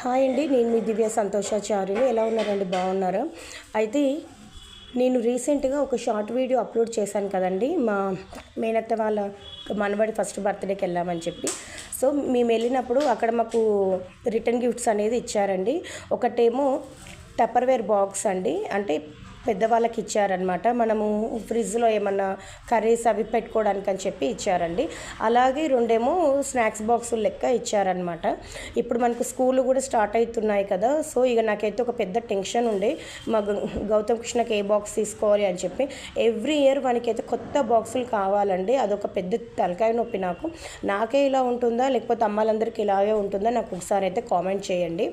Hi అండి, నేను మీ దివ్య సంతోషాచార్యులు. ఎలా ఉన్నారండి? బాగున్నారా? అయితే నేను రీసెంట్గా ఒక షార్ట్ వీడియో అప్లోడ్ చేశాను కదండి, మా మేనత్త వాళ్ళ మనవడి ఫస్ట్ బర్త్డేకి వెళ్ళామని చెప్పి. సో మేము వెళ్ళినప్పుడు అక్కడ మాకు రిటర్న్ గిఫ్ట్స్ అనేది ఇచ్చారండి. ఒకటేమో టప్పర్వేర్ బాక్స్ అండి, అంటే పెద్దవాళ్ళకి ఇచ్చారనమాట. మనము ఫ్రిడ్జ్లో ఏమన్నా కర్రీస్ అవి పెట్టుకోవడానికి అని చెప్పి ఇచ్చారండి. అలాగే రెండేమో స్నాక్స్ బాక్సులు లెక్క ఇచ్చారనమాట. ఇప్పుడు మనకు స్కూల్ కూడా స్టార్ట్ అవుతున్నాయి కదా, సో ఇక నాకైతే ఒక పెద్ద టెన్షన్ ఉండే, మా గౌతమ్ కృష్ణకి ఏ బాక్స్ తీసుకోవాలి అని చెప్పి. ఎవ్రీ ఇయర్ మనకైతే కొత్త బాక్సులు కావాలండి. అదొక పెద్ద తలకాయ నొప్పి నాకు. నాకే ఇలా ఉంటుందా లేకపోతే అమ్మాలందరికీ ఇలాగే ఉంటుందా నాకు ఒకసారి అయితే కామెంట్ చేయండి.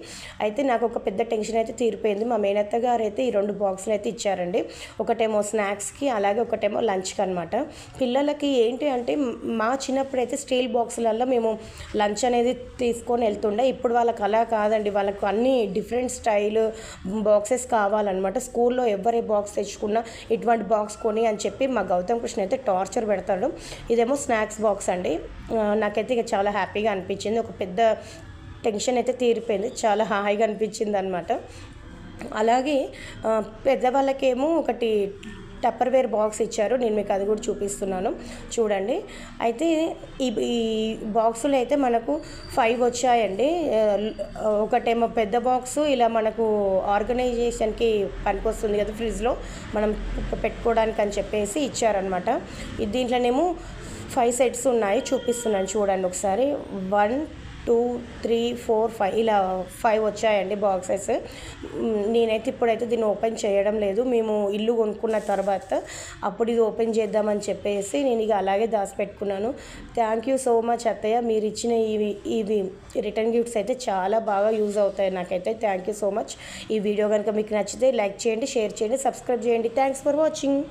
అయితే నాకు ఒక పెద్ద టెన్షన్ అయితే తీరిపోయింది. మా మేనత్త గారు అయితే ఈ 2 బాక్సులు అయితే ఇచ్చారండి. ఒకటేమో స్నాక్స్కి, అలాగే ఒకటేమో లంచ్కి అనమాట. పిల్లలకి ఏంటి అంటే, మా చిన్నప్పుడు అయితే స్టీల్ బాక్సులలో మేము లంచ్ అనేది తీసుకొని వెళ్తుండే. ఇప్పుడు వాళ్ళకి అలా కాదండి, వాళ్ళకు అన్ని డిఫరెంట్ స్టైల్ బాక్సెస్ కావాలన్నమాట. స్కూల్లో ఎవరే బాక్స్ తెచ్చుకున్నా ఇటువంటి బాక్స్ కొని అని చెప్పి మా గౌతమ్ కృష్ణ అయితే టార్చర్ పెడతాడు. ఇదేమో స్నాక్స్ బాక్స్ అండి. నాకైతే ఇక చాలా హ్యాపీగా అనిపించింది. ఒక పెద్ద టెన్షన్ అయితే తీరిపోయింది, చాలా హాయిగా అనిపించింది అనమాట. అలాగే పెద్దవాళ్ళకేమో ఒకటి టప్పర్వేర్ బాక్స్ ఇచ్చారు. నేను మీకు అది కూడా చూపిస్తున్నాను, చూడండి. అయితే ఈ బాక్సులు అయితే మనకు 5 వచ్చాయండి. ఒకటేమో పెద్ద బాక్సు, ఇలా మనకు ఆర్గనైజేషన్కి పనికొస్తుంది కదా, ఫ్రిడ్జ్లో మనం పెట్టుకోవడానికి అని చెప్పేసి ఇచ్చారనమాట. దీంట్లోనేమో 5 సెట్స్ ఉన్నాయి, చూపిస్తున్నాను చూడండి ఒకసారి. 1 2 3 4 5 ఇలా 5 వచ్చాయండి బాక్సెస్. నేనైతే ఇప్పుడైతే దీన్ని ఓపెన్ చేయడం లేదు. మేము ఇల్లు కొనుక్కున్న తర్వాత అప్పుడు ఇది ఓపెన్ చేద్దామని చెప్పేసి నేను ఇక అలాగే దాచిపెట్టుకున్నాను. థ్యాంక్ యూ సో మచ్ అత్తయ్య, మీరు ఇచ్చిన ఇవి రిటర్న్ గిఫ్ట్స్ అయితే చాలా బాగా యూజ్ అవుతాయి నాకైతే. Thank you so much. ఈ వీడియో కనుక మీకు నచ్చితే లైక్ చేయండి, షేర్ చేయండి, సబ్స్క్రైబ్ చేయండి. Thanks for watching.